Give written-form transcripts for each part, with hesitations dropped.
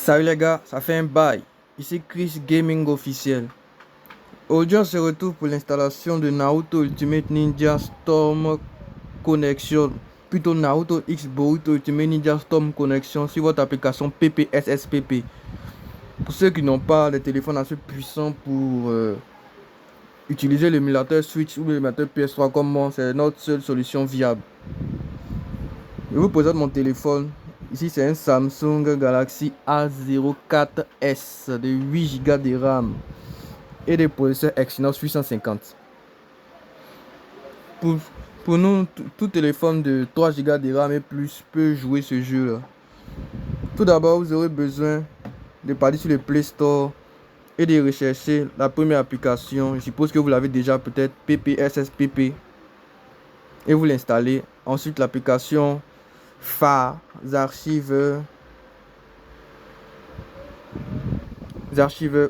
Salut les gars, ça fait un bail. Ici Chris Gaming officiel. Aujourd'hui on se retrouve pour l'installation de Naruto Ultimate Ninja Storm Connection. Plutôt Naruto X Boruto Ultimate Ninja Storm Connection sur votre application PPSSPP. Pour ceux qui n'ont pas de téléphone assez puissant pour utiliser l'émulateur Switch ou l'émulateur PS3 comme moi, c'est notre seule solution viable. Je vous présente mon téléphone. Ici, c'est un Samsung Galaxy A04s de 8 Go de RAM et des processeurs Exynos 850. Pour nous, tout téléphone de 3 Go de RAM et plus peut jouer ce jeu-là. Tout d'abord, vous aurez besoin de partir sur le Play Store et de rechercher la première application. Je suppose que vous l'avez déjà, peut-être PPSSPP, et vous l'installez. Ensuite, l'application phare, archives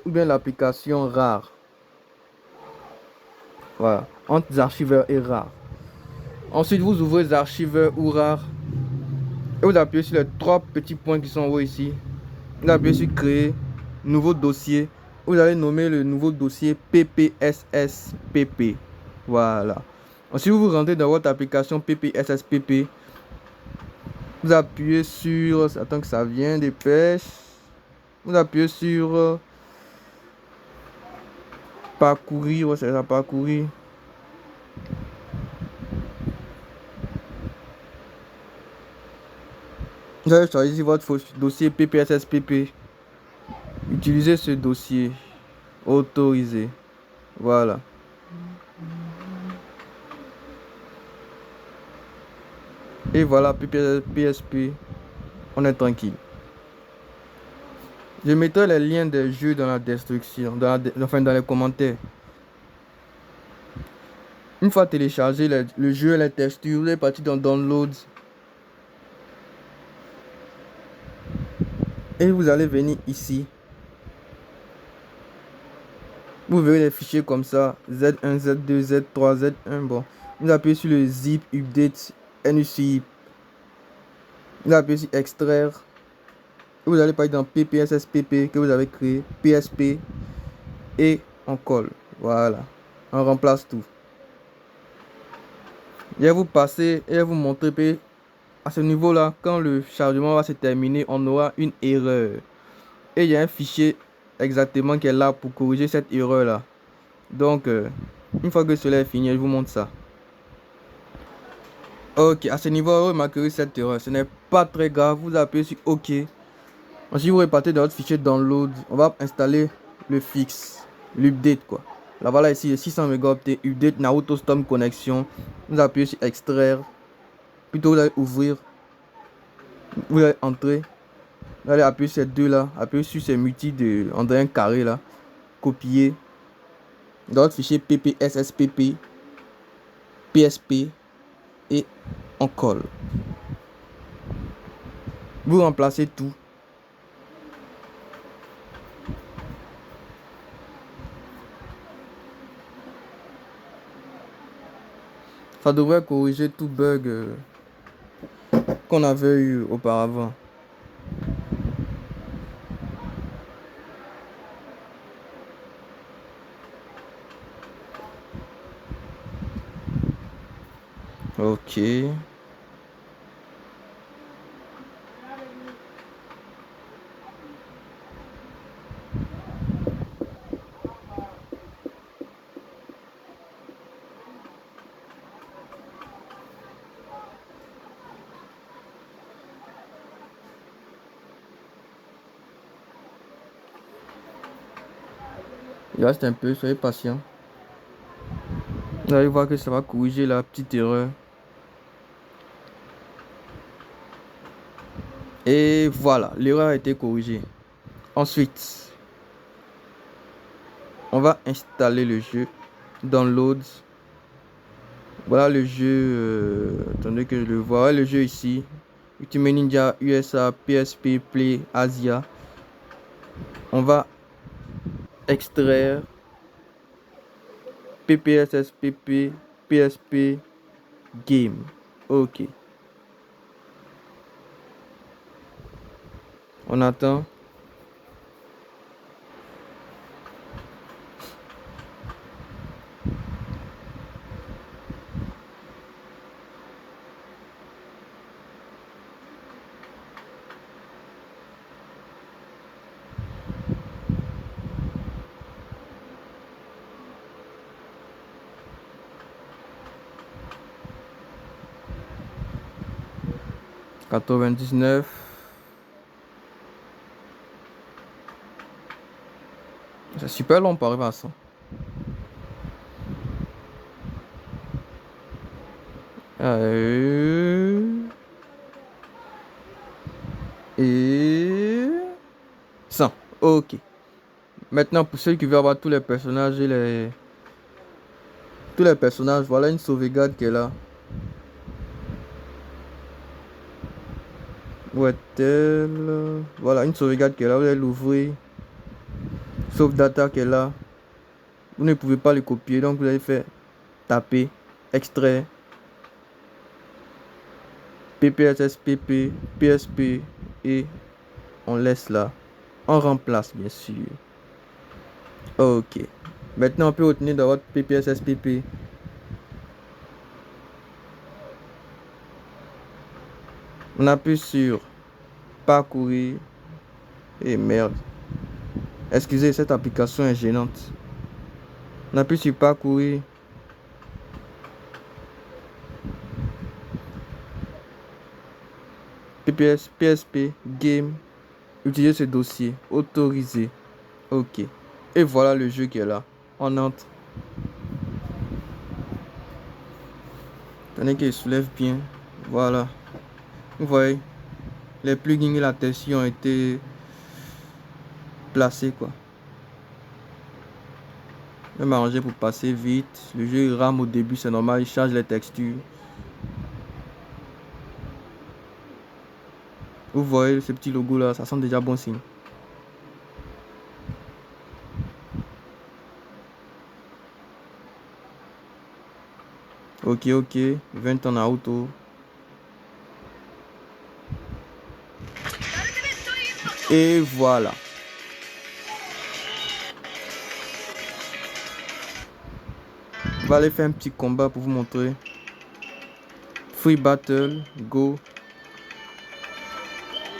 ou bien l'application rare. Voilà, entre archiveurs et rare. Ensuite, vous ouvrez les archiveurs ou rare et vous appuyez sur les trois petits points qui sont en haut ici. Vous appuyez sur créer nouveau dossier. Vous allez nommer le nouveau dossier PPSSPP. Voilà. Ensuite, vous rentrez dans votre application PPSSPP. Vous appuyez sur, attends que ça vienne, dépêche. Vous appuyez sur parcourir, c'est ça, parcourir. Vous allez choisir votre dossier PPSSPP. Utilisez ce dossier. Autorisé. Voilà. Et voilà, PSP. On est tranquille. Je mettrai les liens des jeux dans la description, enfin dans les commentaires. Une fois téléchargé le jeu et les textures, vous allez partir dans Downloads. Et vous allez venir ici. Vous verrez les fichiers comme ça. Z1, Z2, Z3, Z1. Bon. Vous appuyez sur le zip, update, NUCIP. Vous appuyez sur extraire. Vous allez partir dans PPSSPP que vous avez créé. PSP. Et on colle. Voilà. On remplace tout. Je vais vous passer et vous montrer à ce niveau là, quand le chargement va se terminer, on aura une erreur et il y a un fichier exactement qui est là pour corriger cette erreur là. Donc une fois que cela est fini, je vous montre ça. Ok, à ce niveau vous remarquerez cette erreur, ce n'est pas très grave. Vous appuyez sur ok. Ensuite vous repartez dans votre fichier download. On va installer le fixe, l'update quoi. Là voilà, ici le 600 mégaoctets update Naruto Storm Connection. Vous appuyez sur extraire, plutôt vous allez ouvrir, vous allez entrer, vous allez appuyer sur ces deux là, appuyer sur ces multi de en un carré là, copier dans votre fichier PPSSPP PSP et on colle. Vous remplacez tout. Ça devrait corriger tout bug qu'on avait eu auparavant. Ok. Il reste un peu, soyez patient. Vous allez voir que ça va corriger la petite erreur. Et voilà, l'erreur a été corrigée. Ensuite, on va installer le jeu. Downloads. Voilà le jeu. Attendez que je le vois. Le jeu ici. Ultimate Ninja USA PSP Play Asia. On va extraire PPSSPP PSP Game. Ok. On attend. 99. C'est super long pour arriver à 100. Et 100. Ok. Maintenant, pour ceux qui veulent avoir tous les personnages et tous les personnages, voilà une sauvegarde qui est là. Où est-elle? Voilà une sauvegarde qui est là. Vous allez l'ouvrir. Sauve data qui est là. Vous ne pouvez pas le copier, donc vous allez faire taper, extrait, PPSSPP, PSP et on laisse là. On remplace bien sûr. Ok. Maintenant on peut retenir dans votre PPSSPP. On appuie sur parcourir. Et merde. Excusez, cette application est gênante. On appuie sur parcourir. PPS, PSP, game. Utiliser ce dossier. Autoriser. Ok. Et voilà le jeu qui est là. On entre. Attendez qu'il soulève bien. Voilà. Vous voyez. Les plugins et la texture ont été placés quoi. Je vais m'arranger pour passer vite. Le jeu il rame au début, c'est normal. Il change les textures. Vous voyez ce petit logo là, ça sent déjà bon signe. Ok, 20 en auto. Et voilà. On va aller faire un petit combat pour vous montrer. Free battle, go.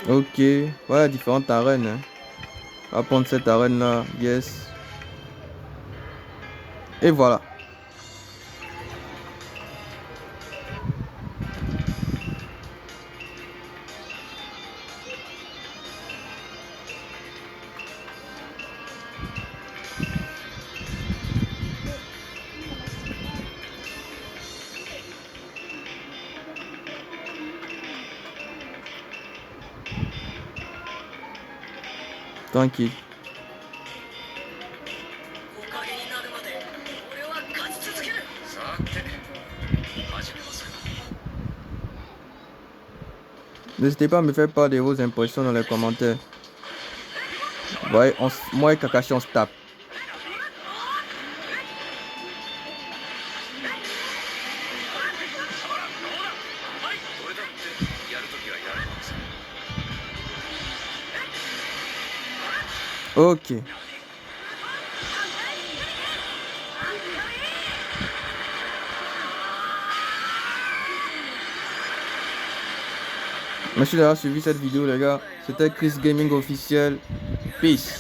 Ok, voilà différentes arènes. Hein. On va prendre cette arène là, yes. Et voilà. Tranquille. N'hésitez pas à me faire part de vos impressions dans les commentaires. Ouais, moi et Kakashi on se tape. Ok. Merci d'avoir suivi cette vidéo les gars. C'était Chris Gaming officiel. Peace.